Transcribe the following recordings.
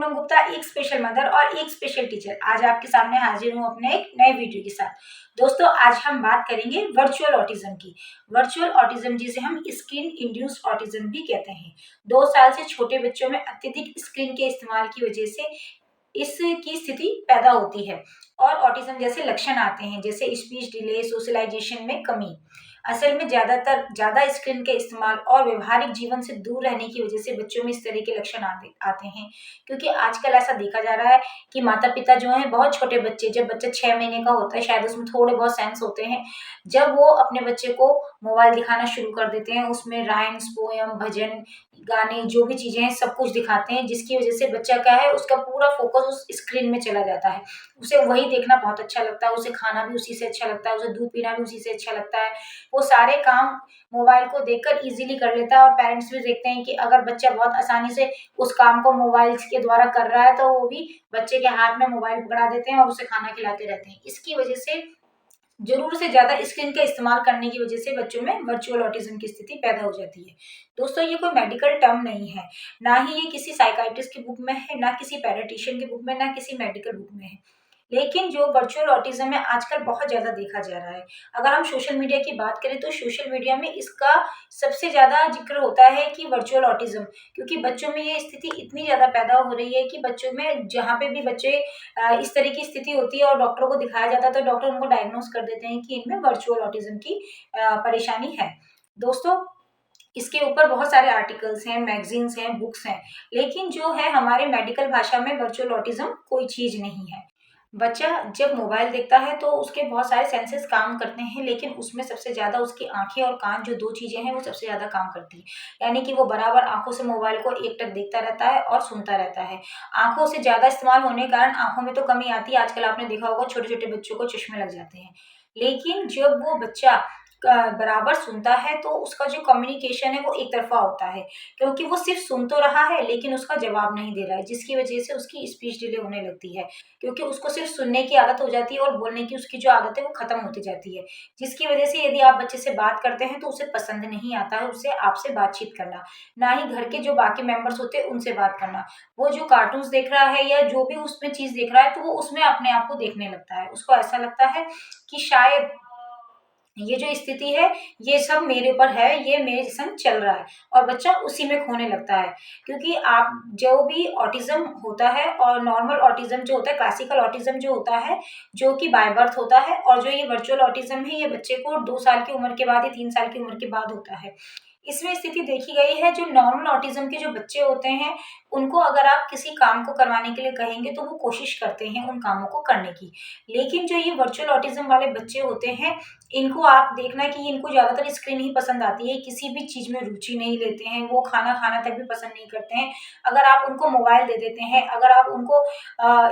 शुभम गुप्ता, एक special mother और एक स्पेशल टीचर, आज आपके सामने हाजिर हूँ अपने एक नए वीडियो के साथ। दोस्तों, आज हम बात करेंगे वर्चुअल ऑटिज्म की। वर्चुअल ऑटिज्म जिसे हम स्क्रीन इंड्यूस्ड ऑटिज्म भी कहते हैं। 2 साल से छोटे बच्चों में अत्यधिक स्क्रीन के इस्तेमाल की वजह से इसकी स्थिति पैदा होती है और ऑटिज्म जैसे लक्षण आते हैं, जैसे स्पीच डिले, सोशलाइजेशन में कमी। असल में ज्यादा स्क्रीन के इस्तेमाल और व्यवहारिक जीवन से दूर रहने की वजह से बच्चों में इस तरह के लक्षण आते हैं। क्योंकि आजकल ऐसा देखा जा रहा है कि माता पिता जो हैं, बहुत छोटे बच्चे, जब बच्चा 6 महीने का होता है, शायद उसमें थोड़े बहुत सेंस होते हैं, जब वो अपने बच्चे को मोबाइल दिखाना शुरू कर देते हैं, उसमें राइम्स, पोयम, भजन, गाने, जो भी चीजें हैं सब कुछ दिखाते हैं, जिसकी वजह से बच्चा क्या है, उसका पूरा फोकस उस स्क्रीन में चला जाता है। उसे वही देखना बहुत अच्छा लगता है, उसे खाना भी उसी से अच्छा लगता है, उसे दूध पीना भी उसी से अच्छा लगता है। वो सारे काम मोबाइल को देखकर इजीली कर लेता है और पेरेंट्स भी देखते हैं कि अगर बच्चा बहुत आसानी से उस काम को मोबाइल के द्वारा कर रहा है तो वो भी बच्चे के हाथ में मोबाइल पकड़ा देते हैं और उसे खाना खिलाते रहते हैं। इसकी वजह से जरूर से ज्यादा स्क्रीन का इस्तेमाल करने की वजह से बच्चों में वर्चुअल ऑटिज्म की स्थिति पैदा हो जाती है। दोस्तों, ये कोई मेडिकल टर्म नहीं है, ना ही ये किसी साइकाइट्रिस्ट की बुक में है, ना किसी पेडियाट्रिशियन की बुक में, ना किसी मेडिकल बुक में है। लेकिन जो वर्चुअल ऑटिज्म है आजकल बहुत ज्यादा देखा जा रहा है। अगर हम सोशल मीडिया की बात करें तो सोशल मीडिया में इसका सबसे ज्यादा जिक्र होता है कि वर्चुअल ऑटिज्म, क्योंकि बच्चों में ये स्थिति इतनी ज्यादा पैदा हो रही है कि बच्चों में जहाँ पे भी बच्चे इस तरह की स्थिति होती है और डॉक्टरों को दिखाया जाता है तो डॉक्टर उनको डायग्नोस कर देते हैं कि इनमें वर्चुअल ऑटिज्म की परेशानी है। दोस्तों, इसके ऊपर बहुत सारे आर्टिकल्स हैं, मैगजीन्स हैं, बुक्स हैं, लेकिन जो है हमारे मेडिकल भाषा में वर्चुअल ऑटिज्म कोई चीज नहीं है। बच्चा जब मोबाइल देखता है तो उसके बहुत सारे सेंसेस काम करते हैं, लेकिन उसमें सबसे ज्यादा उसकी आंखें और कान, जो 2 चीजें हैं, वो सबसे ज्यादा काम करती है। यानी कि वो बराबर आंखों से मोबाइल को एकटक देखता रहता है और सुनता रहता है। आंखों से ज्यादा इस्तेमाल होने के कारण आंखों में तो कमी आती है, आजकल आपने देखा होगा छोटे छोटे बच्चों को चश्मे लग जाते हैं। लेकिन जब वो बच्चा बराबर सुनता है तो उसका जो कम्युनिकेशन है वो एक तरफा होता है, क्योंकि वो सिर्फ सुन तो रहा है लेकिन उसका जवाब नहीं दे रहा है, जिसकी वजह से उसकी स्पीच डिले होने लगती है। क्योंकि उसको सिर्फ सुनने की आदत हो जाती है और बोलने की उसकी जो आदत है वो खत्म होती जाती है, जिसकी वजह से यदि आप बच्चे से बात करते हैं तो उसे पसंद नहीं आता है उसे आपसे बातचीत करना, ना ही घर के जो बाकी मेंबर्स होते हैं उनसे बात करना। वो जो कार्टून्स देख रहा है या जो भी उसमें चीज देख रहा है तो वो उसमें अपने आप को देखने लगता है, उसको ऐसा लगता है कि शायद ये जो स्थिति है ये सब मेरे ऊपर है, ये मेरे संग चल रहा है, और बच्चा उसी में खोने लगता है। क्योंकि आप जो भी ऑटिज्म होता है, और नॉर्मल ऑटिज्म जो होता है, क्लासिकल ऑटिज्म जो होता है, जो कि बाय बर्थ होता है, और जो ये वर्चुअल ऑटिज्म है ये बच्चे को 2 साल की उम्र के बाद या 3 साल की उम्र के बाद होता है। इसमें स्थिति देखी गई है, जो नॉर्मल ऑटिज्म के जो बच्चे होते हैं उनको अगर आप किसी काम को करवाने के लिए कहेंगे तो वो कोशिश करते हैं उन कामों को करने की। लेकिन जो ये वर्चुअल ऑटिज्म वाले बच्चे होते हैं, इनको आप देखना कि इनको ज्यादातर स्क्रीन ही पसंद आती है, किसी भी चीज में रुचि नहीं लेते हैं, वो खाना खाना तक भी पसंद नहीं करते हैं। अगर आप उनको मोबाइल दे देते हैं, अगर आप उनको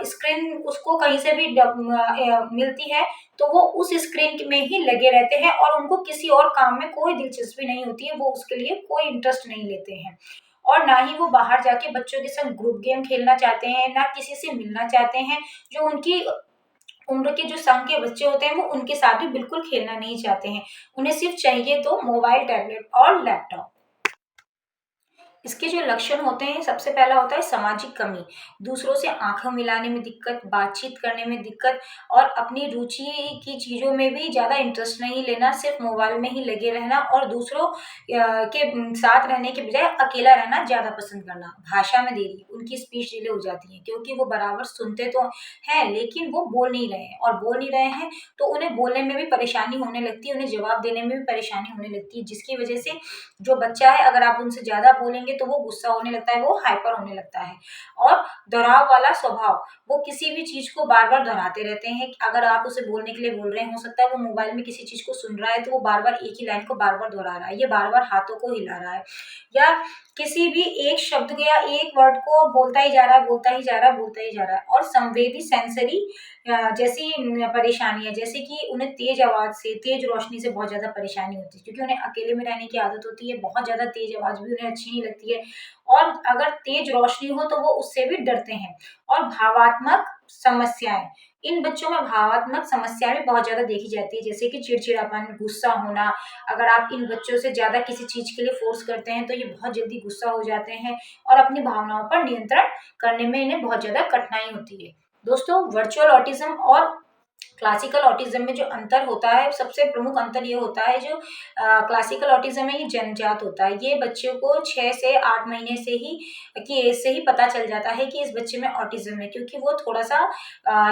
स्क्रीन उसको कहीं से भी मिलती है तो वो उस स्क्रीन में ही लगे रहते हैं और उनको किसी और काम में कोई दिलचस्पी नहीं होती है, वो उसके लिए कोई इंटरेस्ट नहीं लेते हैं। और ना ही वो बाहर जाके बच्चों के संग ग्रुप गेम खेलना चाहते हैं, ना किसी से मिलना चाहते हैं। जो उनकी उम्र के जो संग के बच्चे होते हैं वो उनके साथ भी बिल्कुल खेलना नहीं चाहते हैं। उन्हें सिर्फ चाहिए तो मोबाइल, टैबलेट और लैपटॉप। इसके जो लक्षण होते हैं, सबसे पहला होता है सामाजिक कमी, दूसरों से आंखें मिलाने में दिक्कत, बातचीत करने में दिक्कत, और अपनी रुचि की चीजों में भी ज्यादा इंटरेस्ट नहीं लेना, सिर्फ मोबाइल में ही लगे रहना, और दूसरों के साथ रहने के बजाय अकेला रहना ज्यादा पसंद करना। भाषा में देरी, उनकी स्पीच डिले हो जाती है, क्योंकि वो बराबर सुनते तो हैं लेकिन वो बोल नहीं रहे हैं, और बोल नहीं रहे हैं तो उन्हें बोलने में भी परेशानी होने लगती है, उन्हें जवाब देने में भी परेशानी होने लगती है, जिसकी वजह से जो बच्चा है, अगर आप उनसे ज्यादा बोलेंगे तो वो गुस्सा होने लगता है, वो हाइपर होने लगता है। और दोहराव वाला स्वभाव, वो किसी भी चीज को बार बार दोहराते रहते हैं। अगर आप उसे बोलने के लिए बोल रहे हैं, हो सकता है वो मोबाइल में किसी चीज को सुन रहा है तो वो बार बार एक ही लाइन को बार बार दोहरा रहा है, ये बार बार हाथों को हिला रहा है, या किसी भी एक शब्द को या एक वर्ड को बोलता ही जा रहा है, बोलता ही जा रहा है, बोलता ही जा रहा है। और संवेदी सेंसरी जैसी परेशानियां, जैसे कि उन्हें तेज आवाज से, तेज रोशनी से बहुत ज्यादा परेशानी होती है, क्योंकि उन्हें अकेले में रहने की आदत होती है, बहुत ज्यादा तेज आवाज भी उन्हें अच्छी नहीं लगती है, और अगर तेज रोशनी हो तो वो उससे भी डरते हैं। और भावात्मक समस्याएं, इन बच्चों में भावात्मक समस्या भी बहुत ज़्यादा देखी जाती है, जैसे कि चिड़चिड़ापन, गुस्सा होना। अगर आप इन बच्चों से ज़्यादा किसी चीज़ के लिए फ़ोर्स करते हैं, तो ये बहुत जल्दी गुस्सा हो जाते हैं और अपनी भावनाओं पर नियंत्रण करने में इन्हें बहुत ज़्यादा कठिनाई होती है। दोस्तों, वर्चुअल ऑटिज़्म और क्लासिकल ऑटिज्म में जो अंतर होता है, सबसे प्रमुख अंतर ये होता है, जो क्लासिकल ऑटिज्म है ये जन्मजात होता है। ये बच्चों को 6 से 8 महीने से ही की एज से ही पता चल जाता है कि इस बच्चे में ऑटिज्म है, क्योंकि वो थोड़ा-सा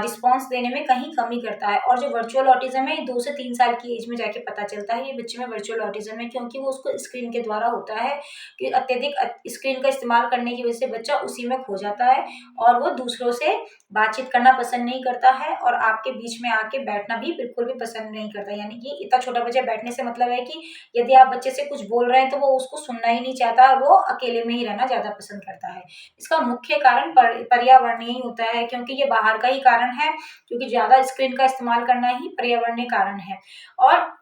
रिस्पॉन्स देने में कहीं कमी करता है। और जो वर्चुअल ऑटिज्म है, ये 2 से 3 साल की एज में जाके पता चलता है, ये बच्चे में वर्चुअल ऑटिज्म है, क्योंकि वो उसको स्क्रीन के द्वारा होता है कि अत्यधिक स्क्रीन का इस्तेमाल करने की वजह से बच्चा उसी में खो जाता है और वो दूसरों से बातचीत करना पसंद नहीं करता है और आपके बीच में आके बैठना भी बिल्कुल भी पसंद नहीं करता। यानी कि इतना छोटा बच्चा बैठने से मतलब है कि यदि आप बच्चे से कुछ बोल रहे हैं तो वो उसको सुनना ही नहीं चाहता, वो अकेले में ही रहना ज़्यादा पसंद करता है। इसका मुख्य कारण पर्यावरणीय ही होता है, क्योंकि ये बाहर का ही कारण है, क्योंकि ज़्यादा स्क्रीन का इस्तेमाल करना ही पर्यावरणीय कारण है। और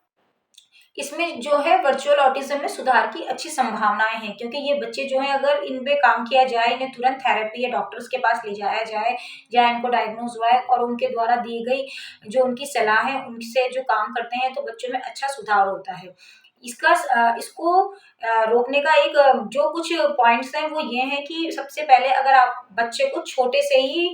इसमें जो है वर्चुअल ऑटिज्म में सुधार की अच्छी संभावनाएं हैं, क्योंकि ये बच्चे जो हैं, अगर इन पे काम किया जाए, इन्हें तुरंत थेरेपी या डॉक्टर्स के पास ले जाया जाए, या इनको डायग्नोज हुआ है और उनके द्वारा दी गई जो उनकी सलाह है उनसे जो काम करते हैं, तो बच्चों में अच्छा सुधार होता है। इसको रोकने का एक जो कुछ पॉइंट्स हैं वो ये हैं कि सबसे पहले अगर आप बच्चे को छोटे से ही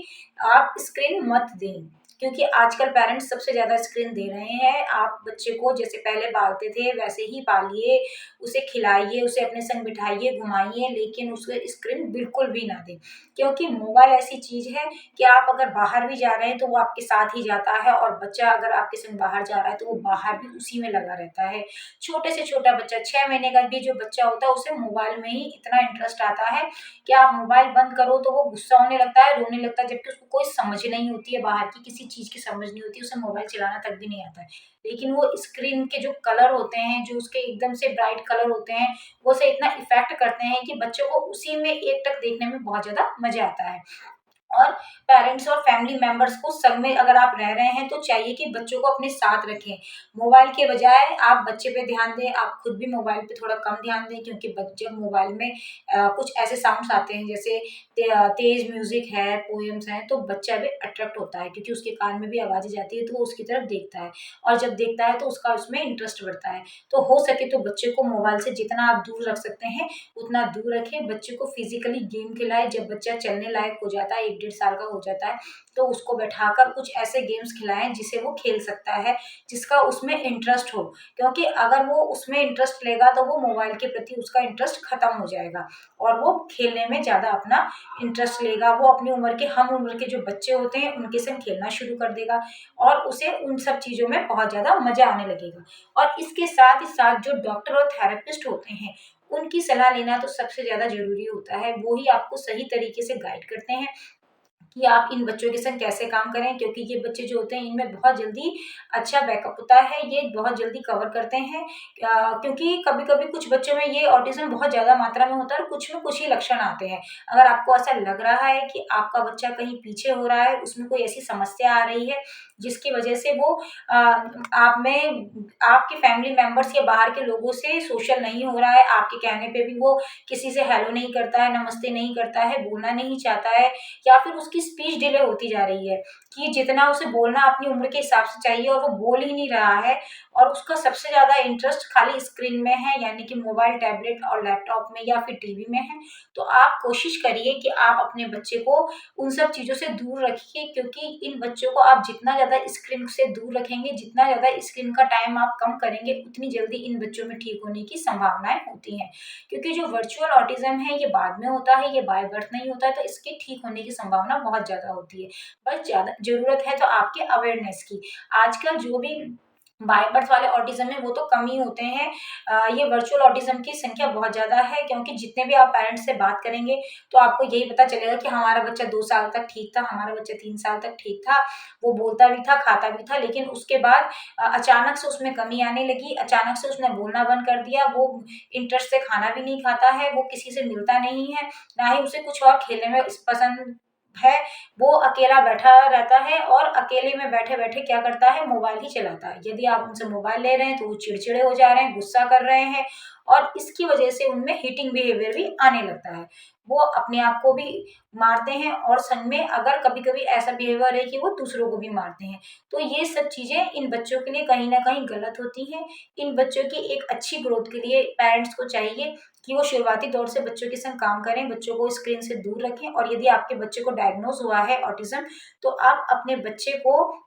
आप स्क्रीन मत दें, क्योंकि आजकल पेरेंट्स सबसे ज़्यादा स्क्रीन दे रहे हैं। आप बच्चे को जैसे पहले पालते थे वैसे ही पालिए, उसे खिलाइए, उसे अपने संग बिठाइए, घुमाइए, लेकिन उसे स्क्रीन बिल्कुल भी ना दें। क्योंकि मोबाइल ऐसी चीज़ है कि आप अगर बाहर भी जा रहे हैं तो वो आपके साथ ही जाता है, और बच्चा अगर आपके संग बाहर जा रहा है तो वो बाहर भी उसी में लगा रहता है। छोटे से छोटा बच्चा 6 महीने का भी जो बच्चा होता है उसे मोबाइल में ही इतना इंटरेस्ट आता है कि आप मोबाइल बंद करो तो वो गुस्सा होने लगता है, रोने लगता है, जबकि उसको कोई समझ नहीं होती है, बाहर की किसी चीज़ की समझ नहीं होती, उसे मोबाइल चलाना तक भी नहीं आता है। लेकिन वो स्क्रीन के जो कलर होते हैं, जो उसके एकदम से ब्राइट कलर होते हैं, वो उसे इतना इफ़ेक्ट करते हैं कि बच्चों को उसी में एकटक देखने में बहुत ज़्यादा मज़ा आता है। और पेरेंट्स और फैमिली मेंबर्स को संग में अगर आप रह रहे हैं तो चाहिए कि बच्चों को अपने साथ रखें। मोबाइल के बजाय आप बच्चे पे ध्यान दें, आप खुद भी मोबाइल पे थोड़ा कम ध्यान दें, क्योंकि जब मोबाइल में कुछ ऐसे साउंड्स आते हैं, जैसे तेज़ म्यूज़िक है, पोएम्स हैं, तो बच्चा भी अट्रैक्ट होता है, क्योंकि उसके कान में भी आवाज़ें जाती है तो वो उसकी तरफ देखता है, और जब देखता है तो उसका उसमें इंटरेस्ट बढ़ता है। तो हो सके तो बच्चे को मोबाइल से जितना आप दूर रख सकते हैं उतना दूर रखें। बच्चे को फिजिकली गेम खिलाएं। जब बच्चा चलने लायक हो जाता है, 1 डेढ़ साल का हो जाता है, तो उसको बैठाकर कुछ ऐसे गेम्स खिलाएं जिसे वो खेल सकता है, जिसका उसमें इंटरेस्ट हो। क्योंकि अगर वो उसमें इंटरेस्ट लेगा तो वो मोबाइल के प्रति उसका इंटरेस्ट खत्म हो जाएगा और वो खेलने में ज़्यादा अपना इंटरेस्ट लेगा। वो अपनी उम्र के हम उम्र के जो बच्चे होते हैं उनके संग खेलना शुरू कर देगा और उसे उन सब चीज़ों में बहुत ज़्यादा मज़ा आने लगेगा। और इसके साथ ही साथ जो डॉक्टर और थेरेपिस्ट होते हैं, उनकी सलाह लेना तो सबसे ज़्यादा ज़रूरी होता है। वो ही आपको सही तरीके से गाइड करते हैं कि आप इन बच्चों के संग कैसे काम करें, क्योंकि ये बच्चे जो होते हैं इनमें बहुत जल्दी अच्छा बैकअप होता है, ये बहुत जल्दी कवर करते हैं। क्योंकि कभी-कभी कुछ बच्चों में ये ऑटिज़्म बहुत ज़्यादा मात्रा में होता है और कुछ में कुछ ही लक्षण आते हैं। अगर आपको ऐसा लग रहा है कि आपका बच्चा कहीं पीछे हो रहा है, उसमें कोई ऐसी समस्या आ रही है जिसकी वजह से वो आप में आपके फैमिली मेंबर्स या बाहर के लोगों से सोशल नहीं हो रहा है, आपके कहने पे भी वो किसी से हेलो नहीं करता है, नमस्ते नहीं करता है, बोलना नहीं चाहता है, या फिर उसकी स्पीच डिले होती जा रही है कि जितना उसे बोलना अपनी उम्र के हिसाब से चाहिए और वो बोल ही नहीं रहा है, और उसका सबसे ज़्यादा इंटरेस्ट खाली स्क्रीन में है, यानी कि मोबाइल, टैबलेट और लैपटॉप में या फिर टीवी में है। तो आप कोशिश करिए कि आप अपने बच्चे को उन सब चीज़ों से दूर रखिए, क्योंकि इन बच्चों को आप जितना ज़्यादा स्क्रीन से दूर रखेंगे, जितना ज़्यादा स्क्रीन का टाइम आप कम करेंगे, उतनी जल्दी इन बच्चों में ठीक होने की संभावनाएँ होती हैं। क्योंकि जो वर्चुअल ऑटिज़्म है ये बाद में होता है, ये बाय बर्थ नहीं होता है, तो इसके ठीक होने की संभावना बहुत ज़्यादा होती है। बस ज़्यादा ज़रूरत है तो आपके अवेयरनेस की। आजकल जो भी बाय बर्थ वाले ऑटिज़्म है वो तो कम ही होते हैं। ये वर्चुअल ऑटिज़्म की संख्या बहुत ज़्यादा है, क्योंकि जितने भी आप पेरेंट्स से बात करेंगे तो आपको यही पता चलेगा कि हमारा बच्चा 2 साल तक ठीक था, हमारा बच्चा 3 साल तक ठीक था, वो बोलता भी था, खाता भी था, लेकिन उसके बाद अचानक से उसमें कमी आने लगी, अचानक से उसने बोलना बंद कर दिया, वो इंटरेस्ट से खाना भी नहीं खाता है, वो किसी से मिलता नहीं है, ना ही उसे कुछ और खेलने में पसंद है। वो अकेला बैठा रहता है और अकेले में बैठे-बैठे क्या करता है, मोबाइल ही चलाता है। यदि आप उनसे मोबाइल ले रहे हैं तो वो चिड़चिड़े हो जा रहे हैं, गुस्सा कर रहे हैं और इसकी वजह से उनमें हीटिंग बिहेवियर भी आने लगता है। वो अपने आप को भी मारते हैं और संग में अगर कभी कभी ऐसा बिहेवियर है कि वो दूसरों को भी मारते हैं। तो ये सब चीजें इन बच्चों के लिए कहीं ना कहीं गलत होती हैं। इन बच्चों की एक अच्छी ग्रोथ के लिए पेरेंट्स को चाहिए कि वो शुरुआती दौर से बच्चों के संग काम करें, बच्चों को स्क्रीन से दूर रखें। और यदि आपके बच्चे को डायग्नोज हुआ है ऑटिज्म, तो आप अपने बच्चे को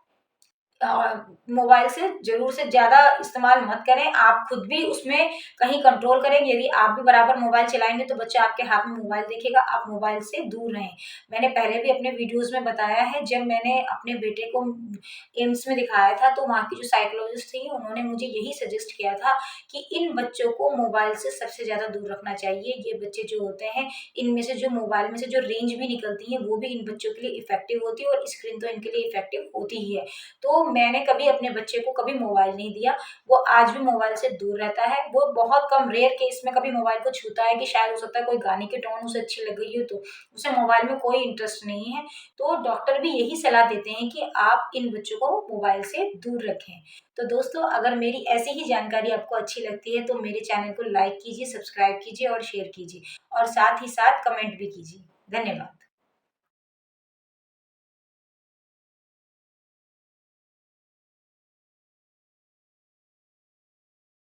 मोबाइल से ज़रूर से ज़्यादा इस्तेमाल मत करें। आप खुद भी उसमें कहीं कंट्रोल करें। यदि आप भी बराबर मोबाइल चलाएँगे तो बच्चा आपके हाथ में मोबाइल देखेगा, आप मोबाइल से दूर रहें। मैंने पहले भी अपने वीडियोज़ में बताया है, जब मैंने अपने बेटे को एम्स में दिखाया था तो वहाँ की जो साइकोलॉजिस्ट थी उन्होंने मुझे यही सजेस्ट किया था कि इन बच्चों को मोबाइल से सबसे ज़्यादा दूर रखना चाहिए। ये बच्चे जो होते हैं, इनमें से जो मोबाइल में से जो रेंज भी निकलती है वो भी इन बच्चों के लिए इफ़ेक्टिव होती है और स्क्रीन तो इनके लिए इफ़ेक्टिव होती ही है। तो मैंने कभी अपने बच्चे को कभी मोबाइल नहीं दिया। वो आज भी मोबाइल से दूर रहता है। वो बहुत कम रेयर केस में कभी मोबाइल को छूता है कि शायद हो सकता है कोई गाने की टोन उसे अच्छी लग गई हो, तो उसे मोबाइल में कोई इंटरेस्ट नहीं है। तो डॉक्टर भी यही सलाह देते हैं कि आप इन बच्चों को मोबाइल से दूर रखें। तो दोस्तों, अगर मेरी ऐसी ही जानकारी आपको अच्छी लगती है तो मेरे चैनल को लाइक कीजिए, सब्सक्राइब कीजिए और शेयर कीजिए और साथ ही साथ कमेंट भी कीजिए। धन्यवाद।